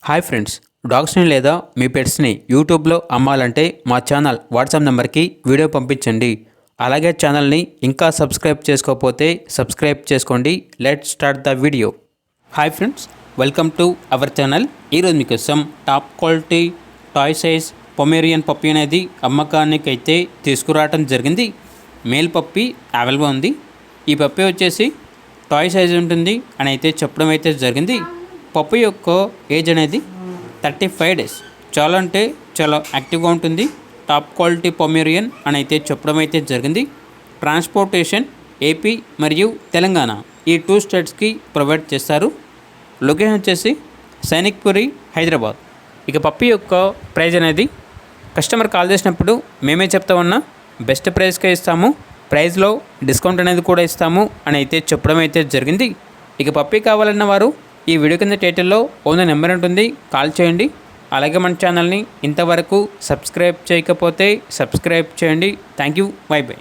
Hi friends, డాగ్స్ని లేదా మీ పెట్స్ని యూట్యూబ్లో అమ్మాలంటే మా ఛానల్ వాట్సాప్ నెంబర్కి వీడియో పంపించండి. అలాగే ఛానల్ని ఇంకా సబ్స్క్రైబ్ చేసుకోకపోతే సబ్స్క్రైబ్ చేసుకోండి. Let's start the video. Hi friends, welcome to our channel. ఈరోజు మీకోసం top quality toy size Pomeranian puppy అనేది అమ్మకానికి అయితే తీసుకురావడం జరిగింది. మేల్ పప్పీ అవైలబుల్ ఉంది. ఈ పప్పీ వచ్చేసి టాయ్ సైజ్ ఉంటుంది అని అయితే చెప్పడం అయితే జరిగింది. పప్పు యొక్క ఏజ్ అనేది 35 డేస్. చాలా అంటే చాలా యాక్టివ్గా ఉంటుంది. టాప్ క్వాలిటీ పొమేరియన్ అని అయితే చెప్పడం అయితే జరిగింది. ట్రాన్స్పోర్టేషన్ ఏపీ మరియు తెలంగాణ ఈ 2 స్టేట్స్కి ప్రొవైడ్ చేస్తారు. లొకేషన్ వచ్చేసి సైనిక్పురి, హైదరాబాద్. ఇక పప్పి యొక్క ప్రైజ్ అనేది కస్టమర్ కాల్ చేసినప్పుడు మేమే చెప్తా ఉన్నా బెస్ట్ ప్రైస్కే ఇస్తాము, ప్రైస్లో డిస్కౌంట్ అనేది కూడా ఇస్తాము అని అయితే చెప్పడం అయితే జరిగింది. ఇక పప్పి కావాలన్న వారు ఈ వీడియో కింద టైటిల్లో ఓనర్ నెంబర్ ఉంటుంది, కాల్ చేయండి. అలాగే మన ఛానల్ని ఇంతవరకు సబ్స్క్రైబ్ చేయకపోతే సబ్స్క్రైబ్ చేయండి. Thank you, by by.